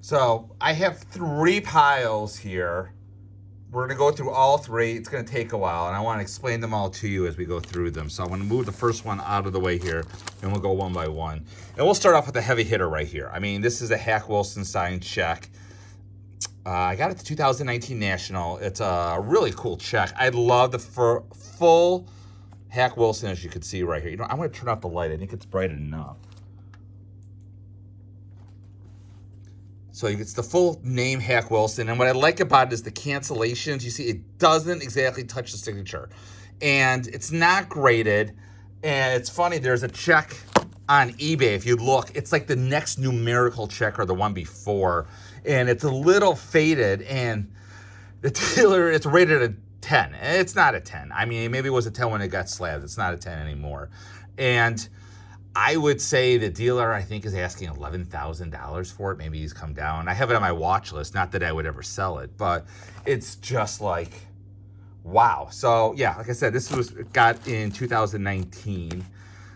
So I have 3 piles here. We're going to go through all 3. It's going to take a while, and I want to explain them all to you as we go through them. So I'm going to move the first one out of the way here, and we'll go one by one. And we'll start off with the heavy hitter right here. I mean, this is a Hack Wilson signed check. I got it at the 2019 National. It's a really cool check. I love the full Hack Wilson, as you can see right here. You know, I'm going to turn off the light. I think it's bright enough. So it's the full name Hack Wilson. And what I like about it is the cancellations. You see, it doesn't exactly touch the signature. And it's not graded. And it's funny, there's a check on eBay. If you look, it's like the next numerical check or the one before. And it's a little faded. And the dealer, it's rated a 10. It's not a 10. I mean, maybe it was a 10 when it got slabbed. It's not a 10 anymore. And I would say the dealer, I think, is asking $11,000 for it. Maybe he's come down. I have it on my watch list. Not that I would ever sell it, but it's just like, wow. So, yeah, like I said, this was got in 2019.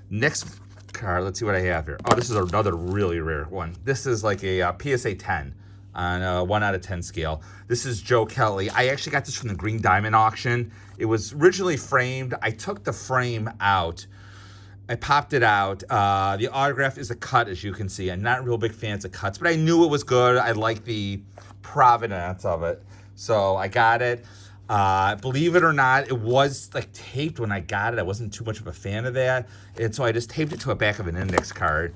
Next card, let's see what I have here. Oh, this is another really rare one. This is like a PSA 10 on a 1 out of 10 scale. This is Joe Kelly. I actually got this from the Green Diamond auction. It was originally framed. I took the frame out. I popped it out. The autograph is a cut, as you can see. I'm not real big fans of cuts, but I knew it was good. I like the provenance of it. So I got it. Believe it or not, it was like taped when I got it. I wasn't too much of a fan of that. And so I just taped it to the back of an index card.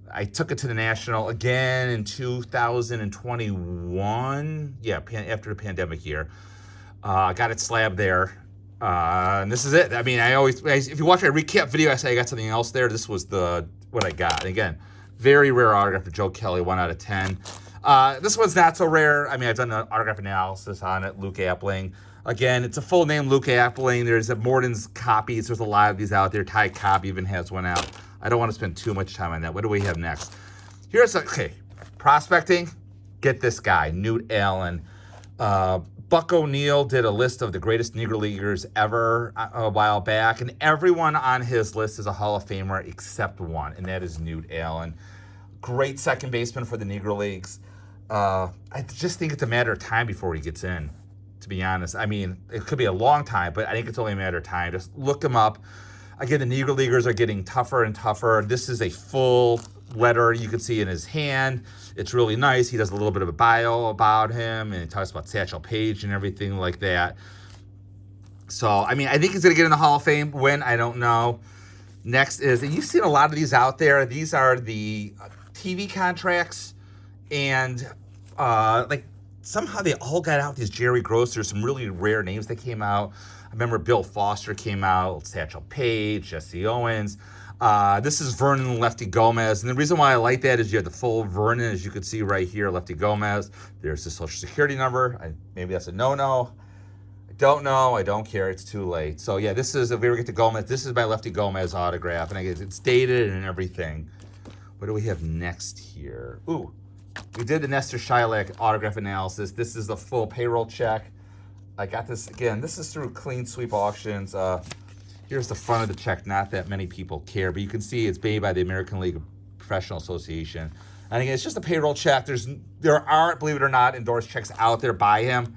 I took it to the National again in 2021. Yeah, after the pandemic year. I got it slabbed there. And this is it. I mean, if you watch my recap video, I say I got something else there. This was what I got. And again, very rare autograph for Joe Kelly, 1 out of 10. This one's not so rare. I mean, I've done an autograph analysis on it, Luke Appling. Again, it's a full name, Luke Appling. There's a Morton's copies. There's a lot of these out there. Ty Cobb even has one out. I don't want to spend too much time on that. What do we have next? Prospecting. Get this guy, Newt Allen. Buck O'Neill did a list of the greatest Negro Leaguers ever a while back, and everyone on his list is a Hall of Famer except one, and that is Newt Allen. Great second baseman for the Negro Leagues. I just think it's a matter of time before he gets in, to be honest. I mean, it could be a long time, but I think it's only a matter of time. Just look him up. Again, the Negro Leaguers are getting tougher and tougher. This is a full letter you can see in his hand. It's really nice. He does a little bit of a bio about him, and he talks about Satchel Paige and everything like that. So, I mean, I think he's going to get in the Hall of Fame. When, I don't know. Next is, and you've seen a lot of these out there. These are the TV contracts, and like somehow they all got out these Jerry Grosser, some really rare names that came out. I remember Bill Foster came out, Satchel Paige, Jesse Owens. This is Vernon Lefty Gomez. And the reason why I like that is you have the full Vernon, as you can see right here, Lefty Gomez. There's the Social Security number. Maybe that's a no-no. I don't know. I don't care. It's too late. So, yeah, this is, if we ever get to Gomez, this is my Lefty Gomez autograph. And it's dated and everything. What do we have next here? Ooh, we did the Nestor Shilak autograph analysis. This is the full payroll check. I got this, again, this is through Clean Sweep Auctions. Here's the front of the check. Not that many people care, but you can see it's made by the American League Professional Association. And again, it's just a payroll check. There are, believe it or not, endorsed checks out there by him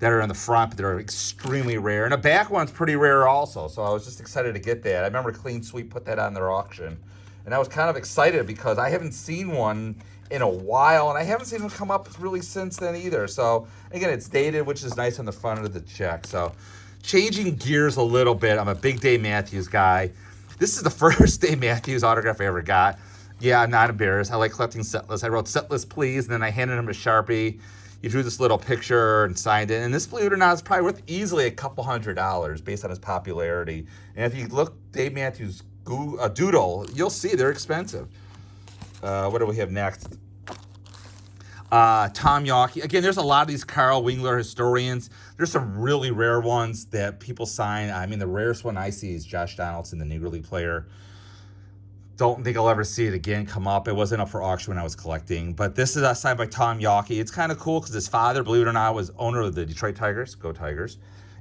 that are in the front, but they're extremely rare. And the back one's pretty rare also, so I was just excited to get that. I remember Clean Sweep put that on their auction, and I was kind of excited because I haven't seen one in a while, and I haven't seen them come up really since then either. So, again, it's dated, which is nice on the front of the check. So, changing gears a little bit, I'm a big Dave Matthews guy. This is the first Dave Matthews autograph I ever got. Yeah, I'm not embarrassed. I like collecting set lists. I wrote set list, please, and then I handed him a Sharpie. He drew this little picture and signed it. And this, believe it or not, is probably worth easily a couple $100 based on his popularity. And if you look Dave Matthews doodle, you'll see they're expensive. What do we have next? Tom Yawkey. Again, there's a lot of these Carl Wingler historians. There's some really rare ones that people sign. I mean, the rarest one I see is Josh Donaldson, the Negro League player. Don't think I'll ever see it again come up. It wasn't up for auction when I was collecting. But this is signed by Tom Yawkey. It's kind of cool because his father, believe it or not, was owner of the Detroit Tigers. Go Tigers.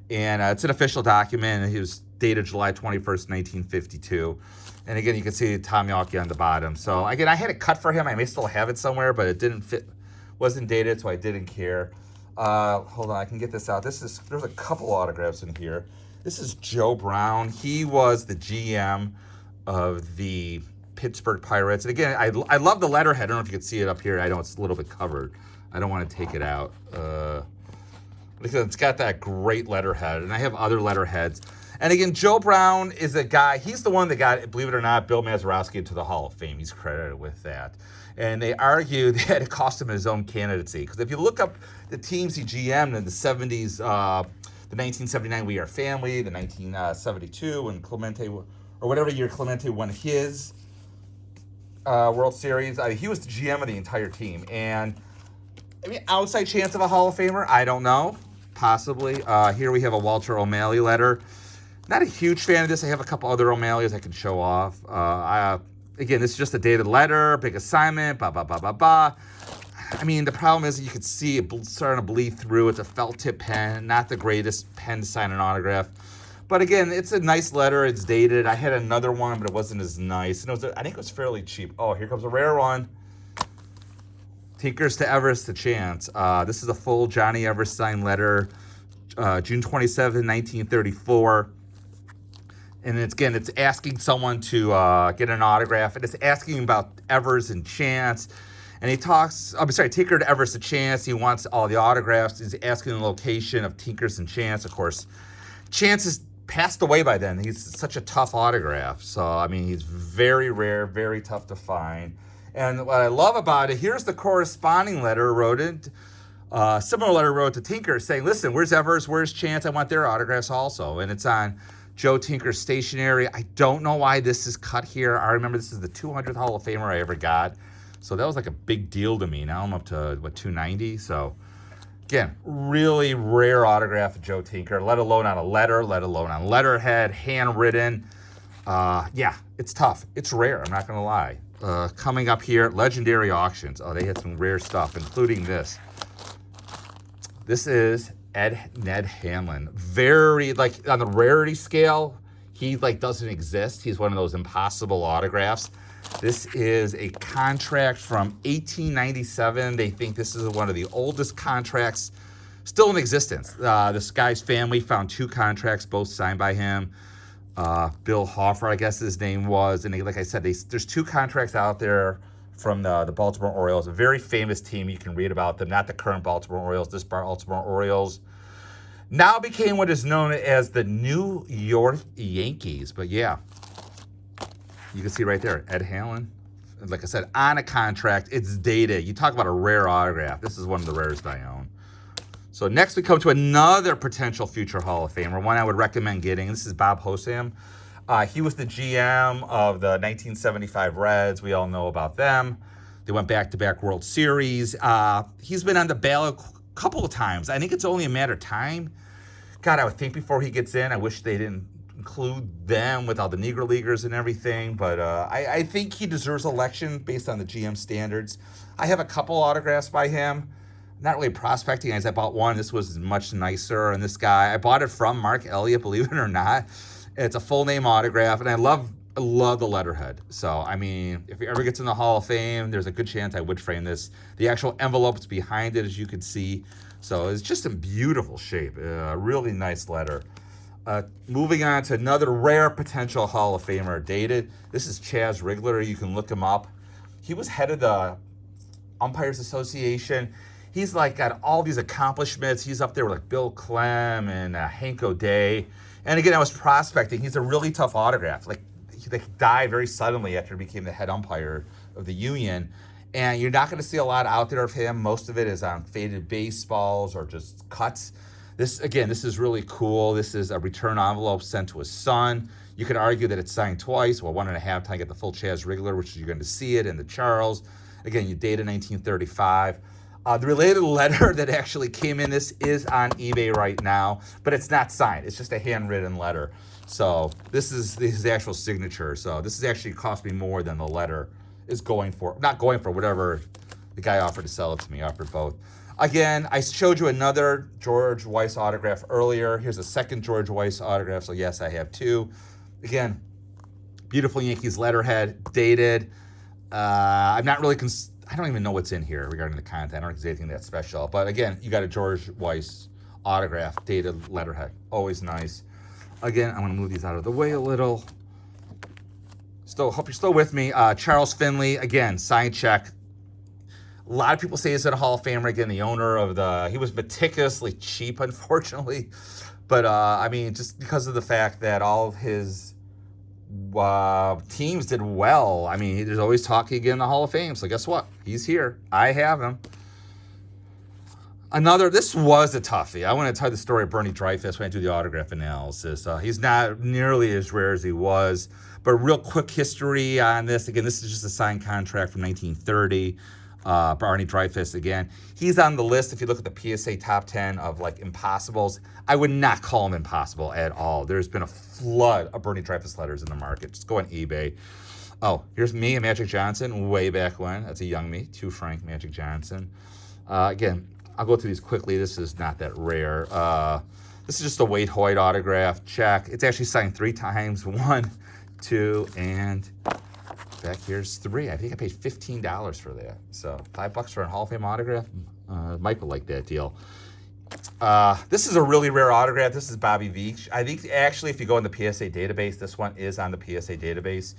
And it's an official document. And he was dated July 21st, 1952. And again, you can see Tom Yawkey on the bottom. So again, I had it cut for him. I may still have it somewhere, but it didn't fit Wasn't dated, so I didn't care. Hold on, I can get this out. There's a couple autographs in here. This is Joe Brown. He was the GM of the Pittsburgh Pirates. And again, I love the letterhead. I don't know if you can see it up here. I know it's a little bit covered. I don't want to take it out. Because it's got that great letterhead. And I have other letterheads. And again, Joe Brown is a guy, he's the one that got, believe it or not, Bill Mazeroski into the Hall of Fame. He's credited with that. And they argue that it cost him his own candidacy. Because if you look up the teams he GM'd in the 70s, the 1979 We Are Family, the 1972 when Clemente, or whatever year Clemente won his World Series, he was the GM of the entire team. And, I mean, outside chance of a Hall of Famer? I don't know. Possibly. Here we have a Walter O'Malley letter. Not a huge fan of this. I have a couple other O'Malleys I can show off. Again, this is just a dated letter, big assignment, blah, blah, blah, blah, blah. I mean, the problem is you can see it starting to bleed through. It's a felt tip pen, not the greatest pen to sign an autograph. But again, it's a nice letter. It's dated. I had another one, but it wasn't as nice. And I think it was fairly cheap. Oh, here comes a rare one. Tinkers to Everest to Chance. This is a full Johnny Everest signed letter, June 27, 1934. And it's asking someone to get an autograph. And it's asking about Evers and Chance. And he talks, Tinker to Everest to Chance. He wants all the autographs. He's asking the location of Tinkers and Chance. Of course, Chance has passed away by then. He's such a tough autograph. So, I mean, he's very rare, very tough to find. And what I love about it, here's the corresponding letter wrote it. Similar letter wrote to Tinker saying, listen, where's Evers? Where's Chance? I want their autographs also. And it's on Joe Tinker's stationery. I don't know why this is cut here. I remember this is the 200th Hall of Famer I ever got. So that was like a big deal to me. Now I'm up to, 290? So, again, really rare autograph of Joe Tinker, let alone on a letter, let alone on letterhead, handwritten. Yeah, it's tough. It's rare, I'm not going to lie. Coming up here, Legendary Auctions. Oh, they had some rare stuff, including this. This is Ned Hanlon. Very, on the rarity scale, he, doesn't exist. He's one of those impossible autographs. This is a contract from 1897. They think this is one of the oldest contracts still in existence. This guy's family found 2 contracts, both signed by him. Bill Hofer, I guess his name was. And like I said, there's 2 contracts out there from the Baltimore Orioles, a very famous team. You can read about them, not the current Baltimore Orioles. This Baltimore Orioles now became what is known as the New York Yankees. But yeah, you can see right there, Ed Hanlon. Like I said, on a contract, it's dated. You talk about a rare autograph. This is one of the rarest I own. So next we come to another potential future Hall of Famer, one I would recommend getting. This is Bob Hosam. He was the GM of the 1975 Reds. We all know about them. They went back-to-back World Series. He's been on the ballot a couple of times. I think it's only a matter of time. God, I would think before he gets in, I wish they didn't include them with all the Negro Leaguers and everything. But I think he deserves election based on the GM standards. I have a couple autographs by him. Not really prospecting, as I bought one. This was much nicer. And this guy, I bought it from Mark Elliott, believe it or not. It's a full name autograph, and I love the letterhead. So, I mean, if he ever gets in the Hall of Fame, there's a good chance I would frame this. The actual envelope's behind it, as you can see. So it's just in beautiful shape. A really nice letter. Moving on to another rare potential Hall of Famer, dated. This is Chaz Rigler. You can look him up. He was head of the Umpires Association. He's got all these accomplishments. He's up there with Bill Clem and Hank O'Day. And again, I was prospecting. He's a really tough autograph. He died very suddenly after he became the head umpire of the union. And you're not going to see a lot out there of him. Most of it is on faded baseballs or just cuts. This is really cool. This is a return envelope sent to his son. You could argue that it's signed twice. Well, 1.5 times to get the full Chaz Rigler, which you're going to see it in the Charles. Again, you dated 1935. The related letter that actually came in, this is on eBay right now, but it's not signed. It's just a handwritten letter. So this is his actual signature. So this has actually cost me more than the letter is going for. Not going for, whatever the guy offered to sell it to me. Offered both. Again, I showed you another George Weiss autograph earlier. Here's a second George Weiss autograph. So yes, I have 2. Again, beautiful Yankees letterhead, dated. I'm not really I don't even know what's in here regarding the content. I don't think there's anything that special. But again, you got a George Weiss autograph, dated letterhead. Always nice. Again, I'm going to move these out of the way a little. Still, hope you're still with me. Charles Finley, again, sign check. A lot of people say he's a Hall of Famer. Again, the owner of he was meticulously cheap, unfortunately. But, I mean, just because of the fact that all of his teams did well. I mean, there's always talk he get in the Hall of Fame. So guess what? He's here. I have him. This was a toughie. I want to tell the story of Bernie Dreyfuss when I do the autograph analysis. He's not nearly as rare as he was. But real quick history on this. Again, this is just a signed contract from 1930. Barney Dreyfuss, again. He's on the list. If you look at the PSA top 10 of like impossibles, I would not call him impossible at all. There's been a flood of Bernie Dreyfuss letters in the market. Just go on eBay. Oh, here's me and Magic Johnson way back when. That's a young me, 2 Frank Magic Johnson. Again, I'll go through these quickly. This is not that rare. This is just a Wade Hoyt autograph check. It's actually signed 3 times. 1, 2, and back here's 3. I think I paid $15 for that. So $5 for a Hall of Fame autograph. Mike would like that deal. This is a really rare autograph. This is Bobby Veach. I think actually if you go in the PSA database, this one is on the PSA database.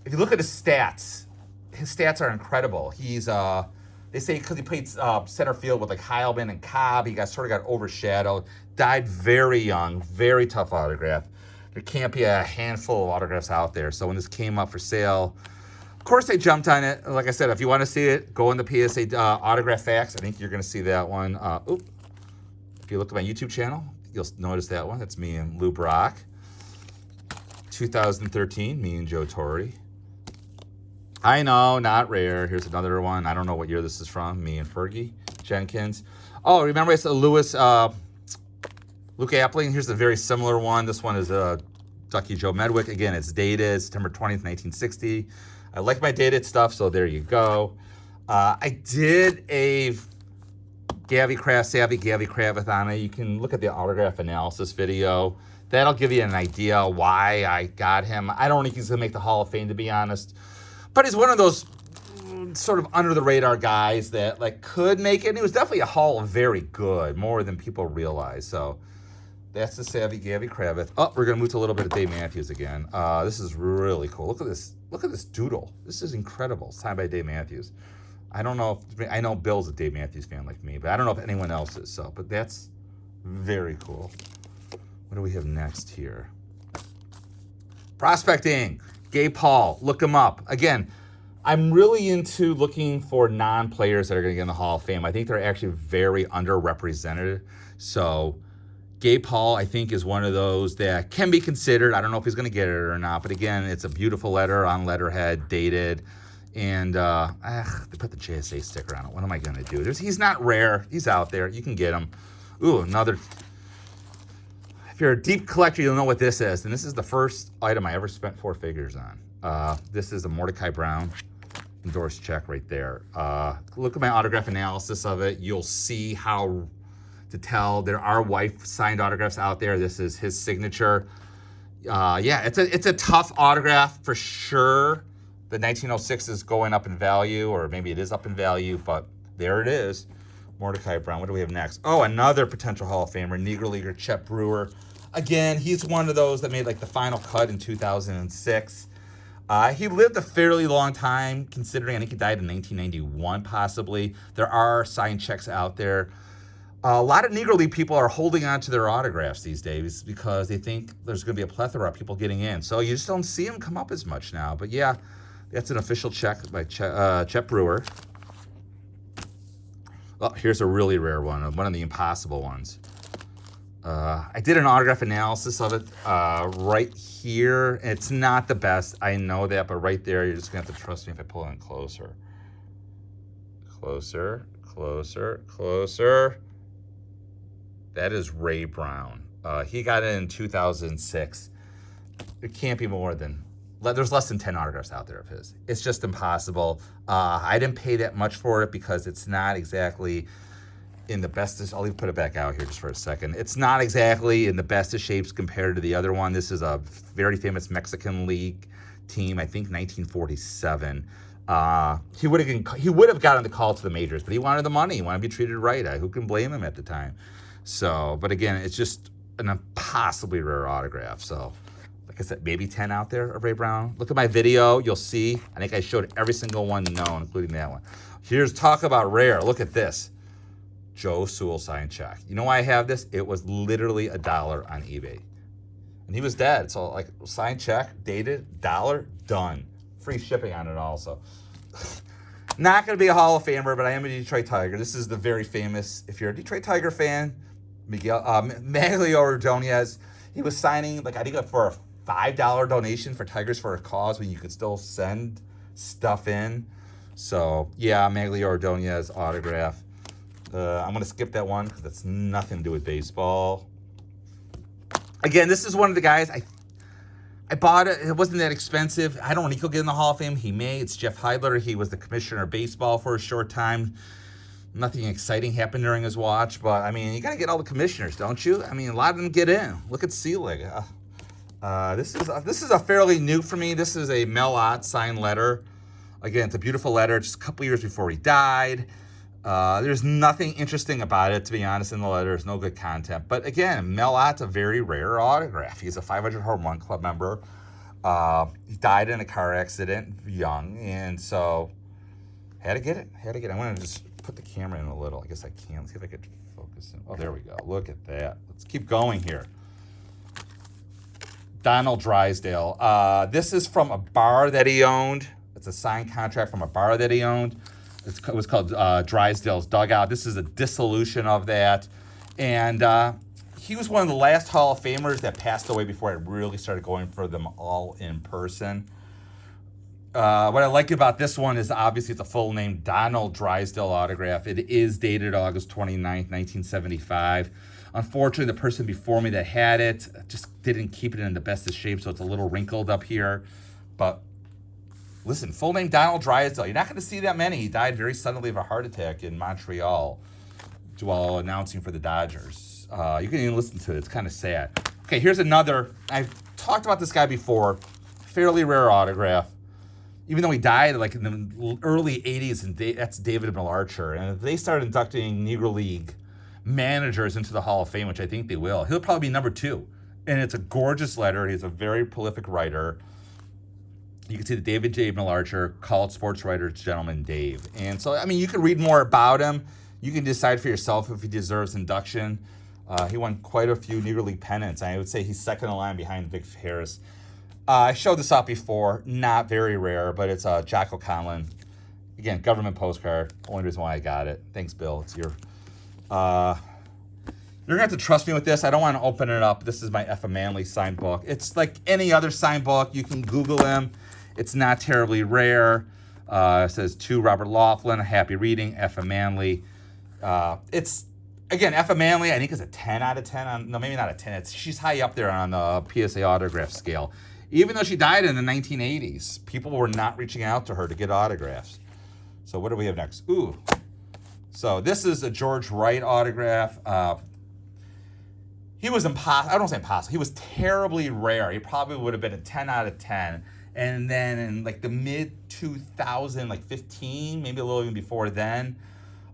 If you look at his stats are incredible. He's they say because he played center field with like Heilman and Cobb, he sort of got overshadowed. Died very young. Very tough autograph. There can't be a handful of autographs out there. So when this came up for sale, of course I jumped on it. Like I said, if you want to see it, go in the PSA autograph facts. I think you're going to see that one. If you look at my YouTube channel, you'll notice that one. That's me and Lou Brock. 2013, me and Joe Torre. I know, not rare. Here's another one. I don't know what year this is from. Me and Fergie Jenkins. Oh, remember I said Luke Appling. Here's a very similar one. This one is Ducky Joe Medwick. Again, it's dated September 20th, 1960. I like my dated stuff, so there you go. I did a Savvy Gabby on it. You can look at the autograph analysis video. That'll give you an idea why I got him. I don't think he's going to make the Hall of Fame, to be honest. But he's one of those sort of under-the-radar guys that like could make it. And he was definitely a Hall of very good, more than people realize. So that's the Savvy Gabby Kravitz. Oh, we're going to move to a little bit of Dave Matthews again. This is really cool. Look at this. Look at this doodle. This is incredible. Signed by Dave Matthews. I don't know if... I know Bill's a Dave Matthews fan like me, but I don't know if anyone else is. So, but that's very cool. What do we have next here? Prospecting. Gabe Paul. Look him up. Again, I'm really into looking for non-players that are going to get in the Hall of Fame. I think they're actually very underrepresented. So Gabe Paul, I think, is one of those that can be considered. I don't know if he's going to get it or not. But again, it's a beautiful letter on letterhead, dated. And they put the JSA sticker on it. What am I going to do? He's not rare. He's out there. You can get him. Ooh, another... If you're a deep collector, you'll know what this is. And this is the first item I ever spent 4 figures on. This is a Mordecai Brown endorsed check right there. Look at my autograph analysis of it. You'll see how to tell. There are wife signed autographs out there. This is his signature. Yeah, it's a tough autograph for sure. The 1906 is going up in value, or maybe it is up in value, but there it is. Mordecai Brown. What do we have next? Oh, another potential Hall of Famer, Negro Leaguer Chet Brewer. Again, he's one of those that made like the final cut in 2006. He lived a fairly long time, considering I think he died in 1991 possibly. There are signed checks out there. A lot of Negro League people are holding on to their autographs these days because they think there's going to be a plethora of people getting in. So you just don't see them come up as much now. But yeah, that's an official check by Chet Brewer. Oh, here's a really rare one of the impossible ones. I did an autograph analysis of it right here. It's not the best, I know that, but right there, you're just going to have to trust me if I pull in closer. Closer, closer, closer. That is Ray Brown. He got it in 2006. It can't be more than... There's less than 10 autographs out there of his. It's just impossible. I didn't pay that much for it because it's not exactly in the bestest... I'll even put it back out here just for a second. It's not exactly in the best of shapes compared to the other one. This is a very famous Mexican League team, I think 1947. He would have gotten the call to the majors, but he wanted the money. He wanted to be treated right. Who can blame him at the time? So, but again, it's just an impossibly rare autograph. So, like I said, maybe 10 out there of Ray Brown. Look at my video. You'll see. I think I showed every single one known, including that one. Here's talk about rare. Look at this. Joe Sewell signed check. You know why I have this? It was literally $1 on eBay. And he was dead. So, like, signed check, dated, $1, done. Free shipping on it also. Not going to be a Hall of Famer, but I am a Detroit Tiger. This is the very famous, if you're a Detroit Tiger fan, Maglio Ordonez. He was signing, like, I think for a $5 donation for Tigers for a Cause when you could still send stuff in. So, yeah, Maglio Ordonez autograph. I'm going to skip that one because it's nothing to do with baseball. Again, this is one of the guys, I bought it. It wasn't that expensive. I don't know when he'll get in the Hall of Fame. He may. It's Jeff Heidler. He was the commissioner of baseball for a short time. Nothing exciting happened during his watch, but, I mean, you got to get all the commissioners, don't you? I mean, a lot of them get in. Look at Selig. This is a fairly new for me. This is a Mel Ott signed letter. Again, it's a beautiful letter. Just a couple years before he died. There's nothing interesting about it, to be honest, in the letter. There's no good content. But again, Mel Ott's a very rare autograph. He's a 500 Home Run Club member. He died in a car accident young, and so had to get it. I want to just put the camera in a little. I guess I can. Let's see if I could focus in. Oh, there we go. Look at that. Let's keep going here. Donald Drysdale. This is from a bar that he owned. It's a signed contract from a bar that he owned. It was called Drysdale's Dugout. This is a dissolution of that. And he was one of the last Hall of Famers that passed away before I really started going for them all in person. What I like about this one is obviously it's a full name, Donald Drysdale autograph. It is dated August 29th, 1975. Unfortunately, the person before me that had it just didn't keep it in the best of shape, so it's a little wrinkled up here. But listen, full name Donald Drysdale. You're not going to see that many. He died very suddenly of a heart attack in Montreal while announcing for the Dodgers. You can even listen to it. It's kind of sad. Okay, here's another. I've talked about this guy before. Fairly rare autograph. Even though he died like in the early 80s, and that's David Millarcher. And if they start inducting Negro League managers into the Hall of Fame, which I think they will, he'll probably be number 2. And it's a gorgeous letter. He's a very prolific writer. You can see the David J. Millarcher, College Sports Writers Gentleman Dave. And so, I mean, you can read more about him. You can decide for yourself if he deserves induction. He won quite a few Negro League pennants. I would say he's second in line behind Vic Harris. I showed this off before. Not very rare, but it's Jocko Conlon. Again, government postcard. Only reason why I got it. Thanks, Bill. It's your... You're going to have to trust me with this. I don't want to open it up. This is my F. Manley signed book. It's like any other signed book. You can Google him. It's not terribly rare. It says to Robert Laughlin, happy reading, F. Manley. It's, again, F. Manley, I think is a 10 out of 10. No, maybe not a 10. She's high up there on the PSA autograph scale. Even though she died in the 1980s, people were not reaching out to her to get autographs. So what do we have next? Ooh. So this is a George Wright autograph. He was impossible. I don't say impossible. He was terribly rare. He probably would have been a 10 out of 10. And then in like the mid-2000, like 15, maybe a little even before then,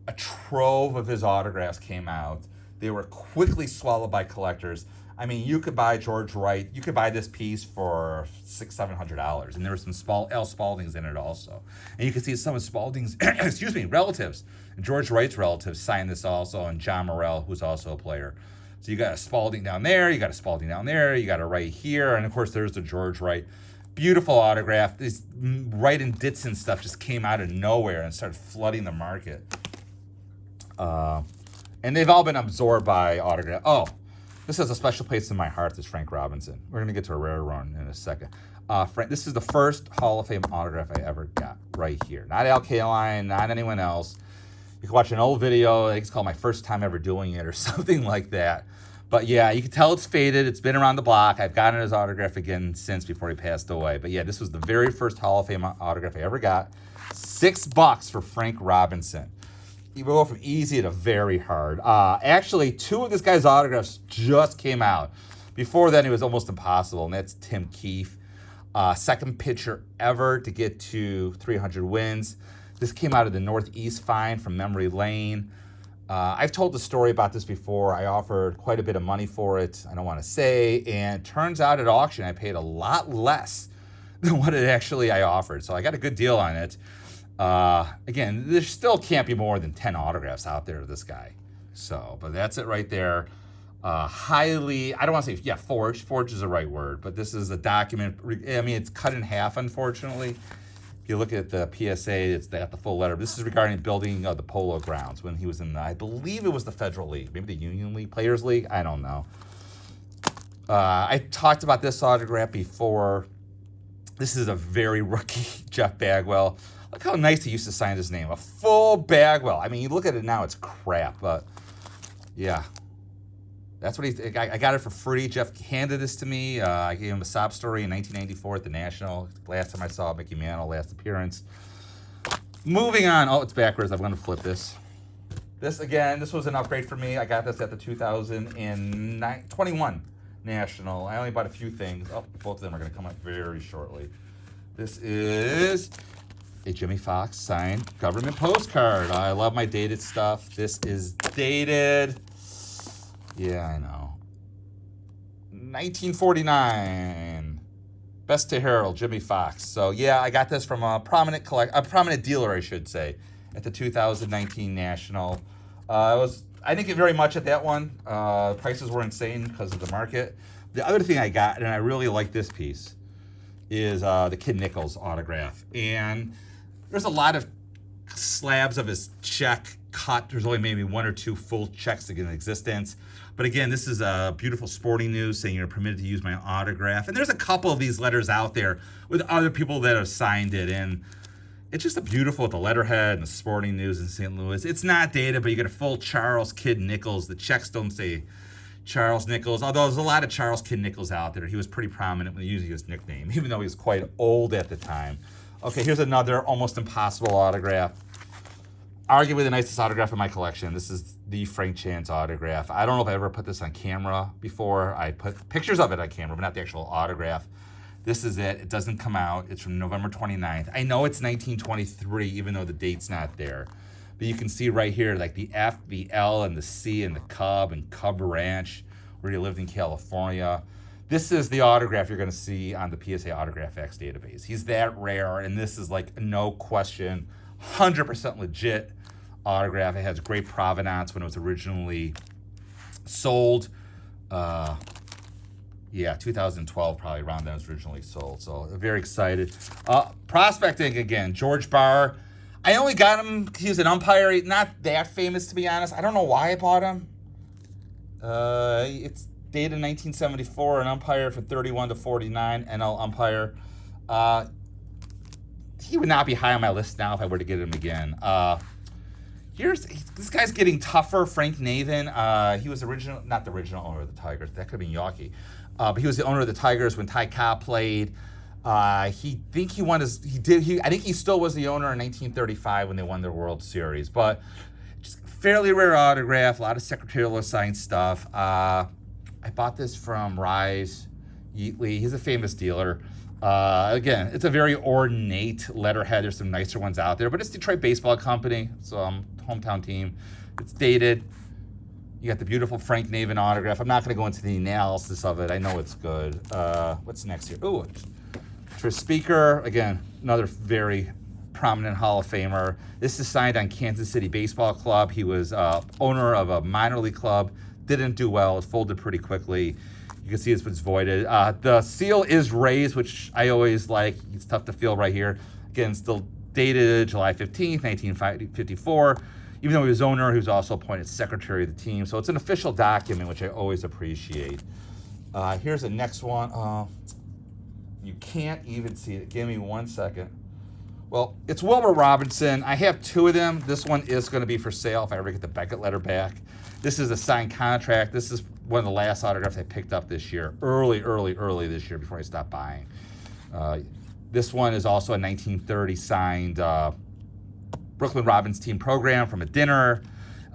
a trove of his autographs came out. They were quickly swallowed by collectors. I mean, you could buy George Wright. You could buy this piece for $600-700, and there were some L. Spaldings in it also. And you can see some of Spalding's, relatives. And George Wright's relatives signed this also, and John Morrell, who's also a player. So you got a Spalding down there, you got a Spalding down there, you got a Wright here, and of course there's the George Wright. Beautiful autograph. This Wright and Ditson stuff just came out of nowhere and started flooding the market. And they've all been absorbed by autograph. Oh, this has a special place in my heart, this Frank Robinson. We're going to get to a rare run in a second. Frank, this is the first Hall of Fame autograph I ever got right here. Not Al Kaline, not anyone else. You can watch an old video. I think it's called My First Time Ever Doing It or something like that. But yeah, you can tell it's faded. It's been around the block. I've gotten his autograph again since before he passed away. But yeah, this was the very first Hall of Fame autograph I ever got. $6 for Frank Robinson. You go from easy to very hard. Actually, 2 of this guy's autographs just came out. Before then, it was almost impossible, and that's Tim Keefe. Second pitcher ever to get to 300 wins. This came out of the Northeast Fine from Memory Lane. I've told the story about this before. I offered quite a bit of money for it. I don't want to say. And it turns out at auction, I paid a lot less than what I offered. So I got a good deal on it. Again, there still can't be more than 10 autographs out there of this guy. So, but that's it right there. Highly, I don't want to say, forged. Forged is the right word. But this is a document. I mean, it's cut in half, unfortunately. If you look at the PSA, it's got the full letter. This is regarding building the Polo Grounds when he was in, I believe it was the Federal League, maybe the Union League, Players League. I don't know. I talked about this autograph before. This is a very rookie Jeff Bagwell. Look how nice he used to sign his name. A full Bagwell. I mean, you look at it now, it's crap, but yeah. That's what I got it for free. Jeff handed this to me. I gave him a sob story in 1994 at the National. Last time I saw Mickey Mantle, last appearance. Moving on. Oh, it's backwards. I'm going to flip this. This was an upgrade for me. I got this at the 2021 National. I only bought a few things. Oh, both of them are going to come up very shortly. This is a Jimmy Fox signed government postcard. I love my dated stuff. This is dated. Yeah, I know. 1949. Best to Herald, Jimmy Fox. So yeah, I got this from a prominent dealer, I should say, at the 2019 National. I didn't get very much at that one. Prices were insane because of the market. The other thing I got, and I really like this piece, is the Kid Nichols autograph. And there's a lot of slabs of his check cut. There's only maybe one or two full checks in existence. But again, this is a beautiful sporting news saying you're permitted to use my autograph. And there's a couple of these letters out there with other people that have signed it. And it's just a beautiful with the letterhead and the sporting news in St. Louis. It's not dated, but you get a full Charles Kid Nichols. The checks don't say Charles Nichols, although there's a lot of Charles Kid Nichols out there. He was pretty prominent when using his nickname, even though he was quite old at the time. Okay, here's another almost impossible autograph. Arguably the nicest autograph in my collection. This is the Frank Chance autograph. I don't know if I ever put this on camera before. I put pictures of it on camera, but not the actual autograph. This is it. It doesn't come out. It's from November 29th. I know it's 1923, even though the date's not there. But you can see right here, like the F, the L, and the C, and the Cub, and Cub Ranch, where he lived in California. This is the autograph you're going to see on the PSA Autograph X database. He's that rare, and this is like no question, 100% legit autograph. It has great provenance when it was originally sold. 2012 probably around then it was originally sold. So very excited. Prospecting again, George Barr. I only got him, he was an umpire, not that famous to be honest. I don't know why I bought him. It's dated 1974, an umpire for 31 to 49, NL umpire. He would not be high on my list now if I were to get him again. This guy's getting tougher, Frank Navin. He was not the original owner of the Tigers. That could have been Yawkey. But he was the owner of the Tigers when Ty Cobb played. I think he still was the owner in 1935 when they won their World Series. But just fairly rare autograph, a lot of secretarial assigned stuff. I bought this from Rise Yeatley. He's a famous dealer. Again, it's a very ornate letterhead. There's some nicer ones out there, but it's Detroit Baseball Company, so hometown team. It's dated. You got the beautiful Frank Navin autograph. I'm not going to go into the analysis of it. I know it's good. What's next here? Ooh, Tris Speaker. Again, another very prominent Hall of Famer. This is signed on Kansas City Baseball Club. He was owner of a minor league club. Didn't do well. It folded pretty quickly. You can see it's voided. The seal is raised, which I always like. It's tough to feel right here. Again, still dated July 15th, 1954. Even though he was owner, he was also appointed secretary of the team. So it's an official document, which I always appreciate. Here's the next one. You can't even see it. Give me 1 second. Well, it's Wilbur Robinson. I have two of them. This one is going to be for sale if I ever get the Beckett letter back. This is a signed contract. This is one of the last autographs I picked up this year. Early this year before I stopped buying. This one is also a 1930 signed Brooklyn Robbins team program from a dinner.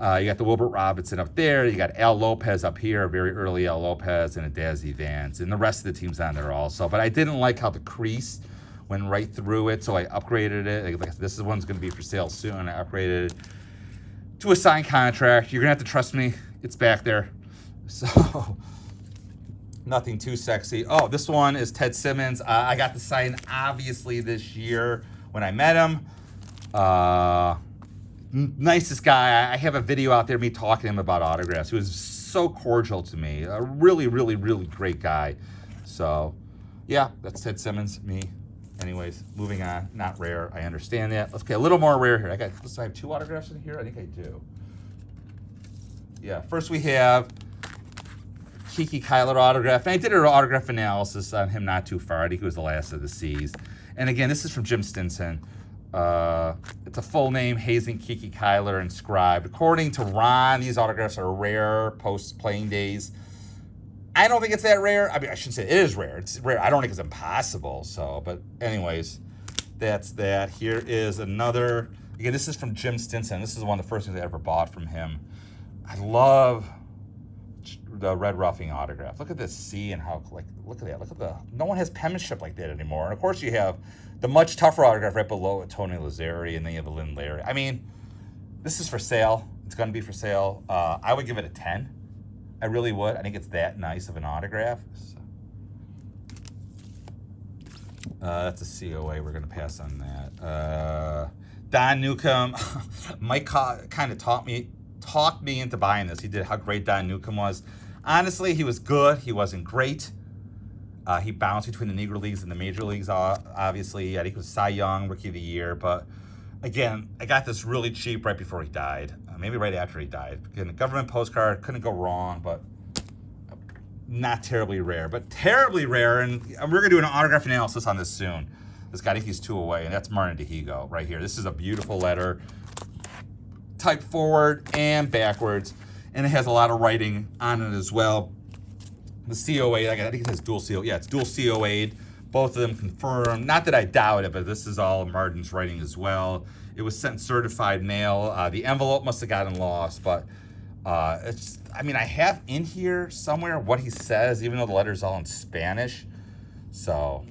You got the Wilbert Robinson up there. You got Al Lopez up here, very early Al Lopez, and a Dazzy Vance. And the rest of the team's on there also. But I didn't like how the crease went right through it, so I upgraded it. Like this one's going to be for sale soon. I upgraded it to a signed contract. You're going to have to trust me. It's back there. So nothing too sexy. Oh, this one is Ted Simmons. I got the sign, obviously, this year when I met him. Nicest guy. I have a video out there of me talking to him about autographs. He was so cordial to me. A really, really, really great guy. So, yeah, that's Ted Simmons, me. Anyways, moving on. Not rare. I understand that. Let's get a little more rare here. I have 2 autographs in here? I think I do. Yeah, first we have Kiki Kyler autograph. And I did an autograph analysis on him not too far. I think it was the last of the C's. And again, this is from Jim Stinson. It's a full name, Hazen Kiki Kyler inscribed. According to Ron, these autographs are rare post-playing days. I don't think it's that rare. I mean, I shouldn't say it is rare. It's rare. I don't think it's impossible. So, but anyways, that's that. Here is another. Again, this is from Jim Stinson. This is one of the first things I ever bought from him. I love the red roughing autograph. Look at this C and how, like, look at that. Look at the, no one has penmanship like that anymore. And of course you have the much tougher autograph right below it, Tony Lazzari, and then you have the Lynn Larry. I mean, this is for sale. It's going to be for sale. I would give it a 10. I really would. I think it's that nice of an autograph. So, that's a COA. We're going to pass on that. Don Newcomb. Mike kind of talked me into buying this. He did how great Don Newcomb was. Honestly, he was good. He wasn't great. He bounced between the Negro Leagues and the Major Leagues, obviously. I think it was Cy Young, Rookie of the Year. But, again, I got this really cheap right before he died. Maybe right after he died. Again, a government postcard, couldn't go wrong, but not terribly rare. But terribly rare, and we're going to do an autograph analysis on this soon. This guy, I think he's 2 away, and that's Martin DeHigo right here. This is a beautiful letter. Typed forward and backwards, and it has a lot of writing on it as well. The COA, I think it says dual CO. Yeah, it's dual COA'd. Both of them confirmed. Not that I doubt it, but this is all Martin's writing as well. It was sent certified mail. The envelope must have gotten lost, but it's. I mean, I have in here somewhere what he says, even though the letter's all in Spanish. So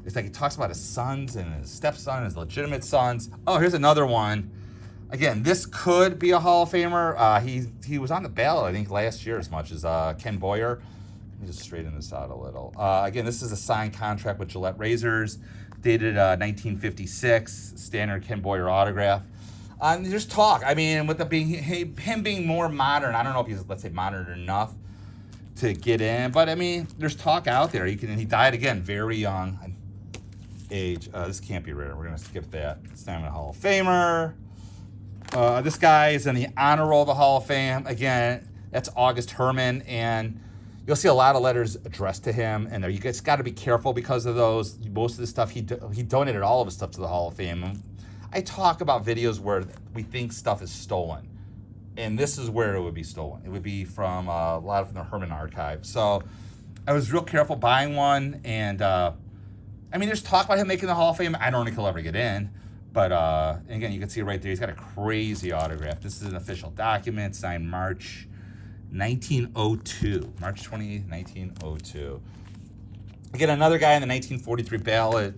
it's like he talks about his sons and his stepson, his legitimate sons. Oh, here's another one. Again, this could be a Hall of Famer. He was on the ballot, I think, last year as much as Ken Boyer. Let me just straighten this out a little. Again, this is a signed contract with Gillette Razors, dated 1956, standard Ken Boyer autograph. There's talk. I mean, with him being more modern, I don't know if he's, let's say, modern enough to get in, but I mean, there's talk out there. He died again very young age. This can't be rare. We're gonna skip that. It's not even a Hall of Famer. This guy is in the honor roll of the Hall of Fame. Again, that's August Herman, and you'll see a lot of letters addressed to him, and you guys got to be careful because of those. Most of the stuff, he donated all of his stuff to the Hall of Fame. I talk about videos where we think stuff is stolen, and this is where it would be stolen. It would be from a lot from the Herman archive. So I was real careful buying one, and I mean, there's talk about him making the Hall of Fame. I don't think he'll ever get in. But, again, you can see right there, he's got a crazy autograph. This is an official document signed March 1902. March 28th, 1902. Again, another guy in the 1943 ballot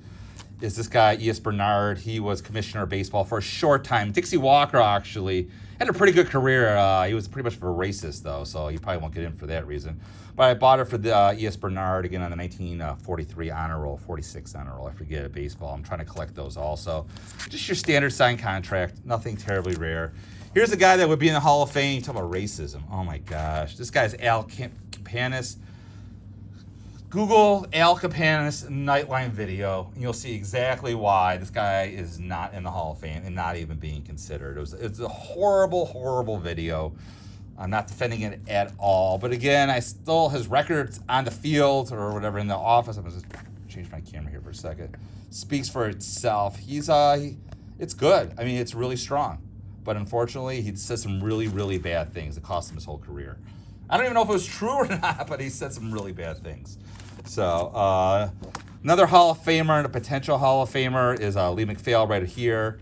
is this guy, E.S. Bernard. He was commissioner of baseball for a short time. Dixie Walker, actually, had a pretty good career. He was pretty much of a racist, though, so he probably won't get in for that reason. But I bought it for the E.S. Bernard, again, on the 1943 honor roll, 46 honor roll. I forget, at baseball. I'm trying to collect those also. Just your standard signed contract. Nothing terribly rare. Here's a guy that would be in the Hall of Fame. Talk about racism. Oh, my gosh. This guy's Al Campanis. Google Al Campanis Nightline video, and you'll see exactly why this guy is not in the Hall of Fame and not even being considered. It's a horrible, horrible video. I'm not defending it at all. But again, his records on the field or whatever in the office. I'm going to change my camera here for a second. Speaks for itself. It's good. I mean, it's really strong. But unfortunately, he said some really, really bad things that cost him his whole career. I don't even know if it was true or not, but he said some really bad things. So, another Hall of Famer and a potential Hall of Famer is Lee McPhail right here.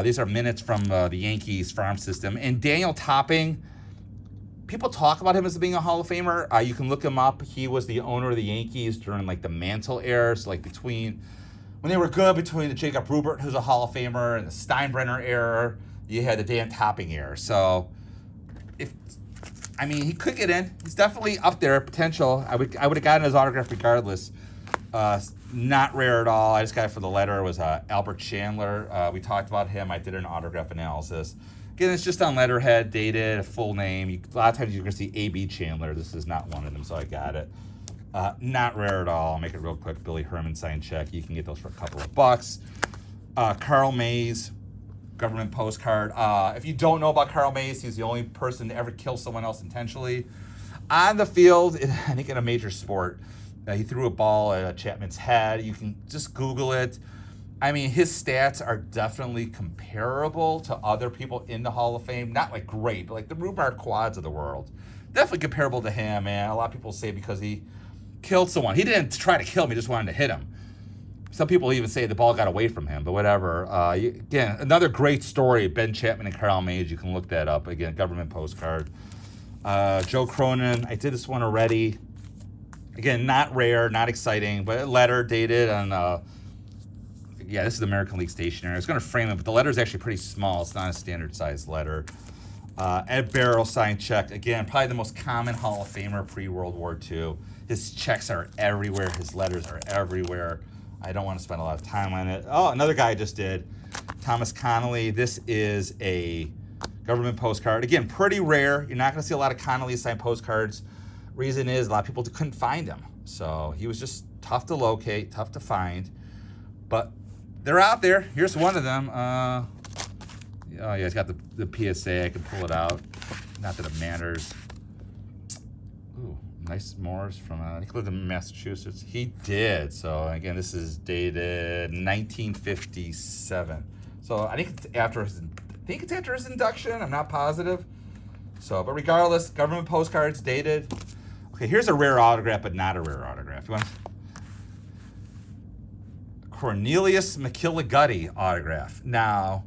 These are minutes from the Yankees farm system. And Daniel Topping, people talk about him as being a Hall of Famer. You can look him up. He was the owner of the Yankees during like the Mantle era, so like between when they were good, between the Jacob Rubert, who's a Hall of Famer, and the Steinbrenner era. You had the Dan Topping era. So he could get in. He's definitely up there, potential. I would have gotten his autograph regardless. Not rare at all. I just got it for the letter. It was Albert Chandler. We talked about him. I did an autograph analysis. Again, it's just on letterhead, dated, a full name. A lot of times you're going to see A.B. Chandler. This is not one of them, so I got it. Not rare at all. I'll make it real quick. Billy Herman signed check. You can get those for a couple of bucks. Carl Mays, government postcard. If you don't know about Carl Mays, he's the only person to ever kill someone else intentionally. On the field, I think in a major sport, he threw a ball at Chapman's head. You can just Google it. His stats are definitely comparable to other people in the Hall of Fame. Not like great, but like the Rhubarb Quads of the world. Definitely comparable to him, man. A lot of people say because he killed someone. He didn't try to kill him, he just wanted to hit him. Some people even say the ball got away from him, but whatever. Again, another great story, Ben Chapman and Carl Mays. You can look that up. Again, government postcard. Joe Cronin, I did this one already. Again, not rare, not exciting, but a letter dated on, this is the American League stationery. I was going to frame it, but the letter is actually pretty small. It's not a standard size letter. Ed Barrow signed check. Again, probably the most common Hall of Famer pre-World War II. His checks are everywhere. His letters are everywhere. I don't want to spend a lot of time on it. Oh, another guy I just did, Thomas Connolly. This is a government postcard. Again, pretty rare. You're not going to see a lot of Connolly signed postcards. Reason is a lot of people couldn't find him. So he was just tough to locate, tough to find. But they're out there. Here's one of them. He's got the PSA. I can pull it out. Not that it matters. Ooh, nice Morris from, I think he lived in Massachusetts. He did. So again, this is dated 1957. So I think it's after his induction. I'm not positive. So, but regardless, government postcards dated. Okay, here's a rare autograph, but not a rare autograph. You want Cornelius McKilligutty autograph. Now,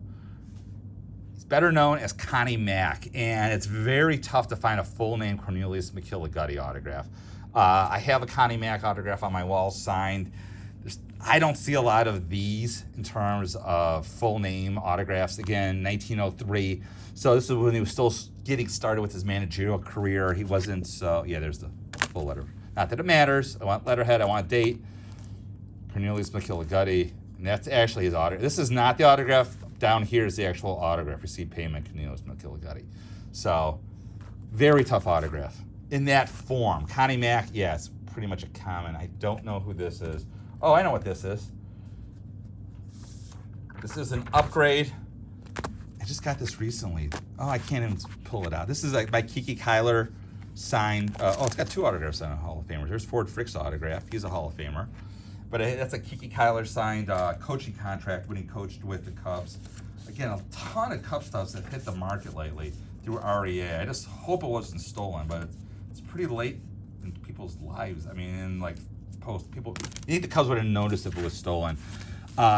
he's better known as Connie Mack, and it's very tough to find a full name Cornelius McKilligutty autograph. I have a Connie Mack autograph on my wall signed. I don't see a lot of these in terms of full name autographs. Again, 1903. So this is when he was still getting started with his managerial career. He wasn't, so yeah, there's the full letter. Not that it matters. I want letterhead, I want date. Cornelius McKilligutty, and that's actually his autograph. This is not the autograph. Down here is the actual autograph. Receipt payment, Cornelius McKilligutty. So, very tough autograph. In that form. Connie Mack, yeah, it's pretty much a common. I don't know who this is. Oh, I know what this is. This is an upgrade. I just got this recently. Oh, I can't even pull it out. This is like by Kiki Kyler, signed. It's got two autographs on a Hall of Famers. There's Ford Frick's autograph. He's a Hall of Famer. But that's a Kiki Kyler signed coaching contract when he coached with the Cubs. Again, a ton of Cub stuffs that hit the market lately through REA. I just hope it wasn't stolen, but it's pretty late in people's lives. People, you think the Cubs would have noticed if it was stolen.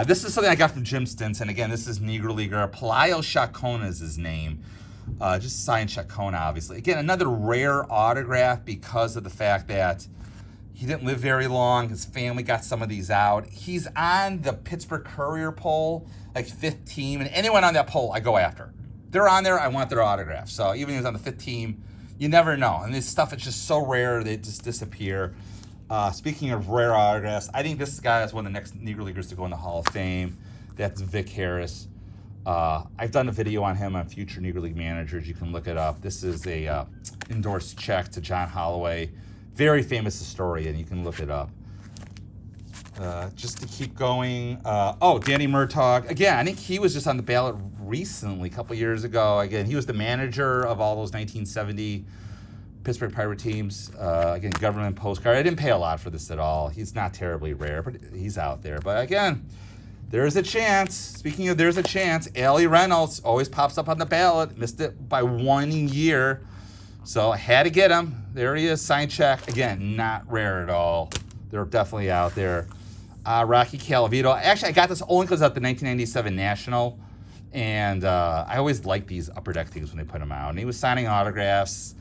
This is something I got from Jim Stinson. Again, this is Negro Leaguer. Pelayo Chacona is his name. Just signed Chacona, obviously. Again, another rare autograph because of the fact that he didn't live very long. His family got some of these out. He's on the Pittsburgh Courier poll, like 5th team. And anyone on that poll, I go after. They're on there, I want their autograph. So even if he's on the 5th team, you never know. And this stuff is just so rare, they just disappear. Speaking of rare autographs, I think this guy is one of the next Negro Leaguers to go in the Hall of Fame. That's Vic Harris. I've done a video on him on future Negro League managers. You can look it up. This is a endorsed check to John Holloway. Very famous historian. You can look it up. Just to keep going. Danny Murtaugh. Again, I think he was just on the ballot recently, a couple years ago. Again, he was the manager of all those 1970 Pittsburgh Pirate teams. Again, government postcard. I didn't pay a lot for this at all. He's not terribly rare, but he's out there. But again, there's a chance. Speaking of there's a chance, Allie Reynolds always pops up on the ballot. Missed it by 1 year. So I had to get him. There he is, signed check. Again, not rare at all. They're definitely out there. Rocky Calavito. Actually, I got this only because of the 1997 National. And I always liked these Upper Deck things when they put them out. And he was signing autographs.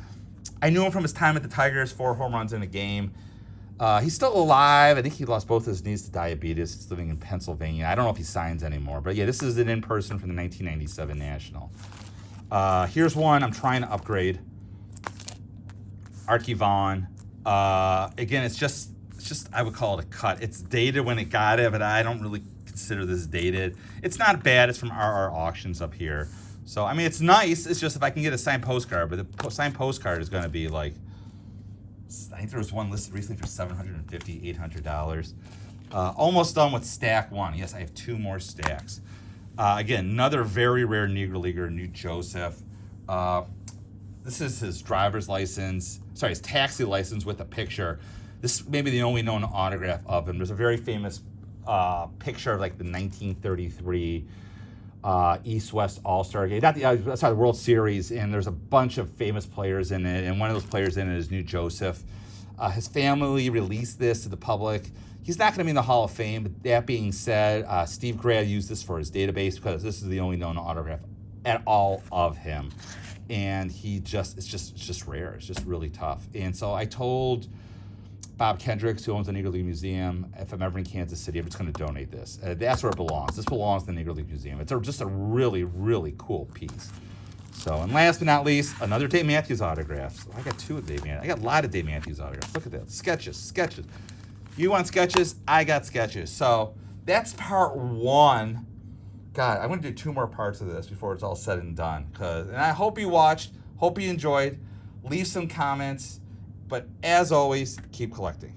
I knew him from his time at the Tigers, 4 home runs in a game. He's still alive. I think he lost both his knees to diabetes. He's living in Pennsylvania. I don't know if he signs anymore. But yeah, this is an in-person from the 1997 National. Here's one I'm trying to upgrade. Archie Vaughn. Again, it's just I would call it a cut. It's dated when it got it, but I don't really consider this dated. It's not bad. It's from RR Auctions up here. So, I mean, it's nice. It's just if I can get a signed postcard, but the signed postcard is going to be like, I think there was one listed recently for $750, $800. Almost done with stack 1. Yes, I have 2 more stacks. Again, another very rare Negro Leaguer, New Joseph. This is his driver's license. Sorry, his taxi license with a picture. This may be the only known autograph of him. There's a very famous picture of like the 1933 East-West All-Star game, not the World Series, and there's a bunch of famous players in it, and one of those players in it is New Joseph. His family released this to the public. He's not going to be in the Hall of Fame, but that being said, Steve Grad used this for his database because this is the only known autograph at all of him, and it's just rare. It's just really tough. And so I told Bob Kendricks, who owns the Negro League Museum, if I'm ever in Kansas City, I'm just going to donate this. That's where it belongs. This belongs to the Negro League Museum. It's just a really, really cool piece. So, and last but not least, another Dave Matthews autograph. So I got 2 of Dave Matthews. I got a lot of Dave Matthews autographs. Look at that. Sketches. You want sketches? I got sketches. So that's part 1. God, I'm going to do 2 more parts of this before it's all said and done. And I hope you watched. Hope you enjoyed. Leave some comments. But as always, keep collecting.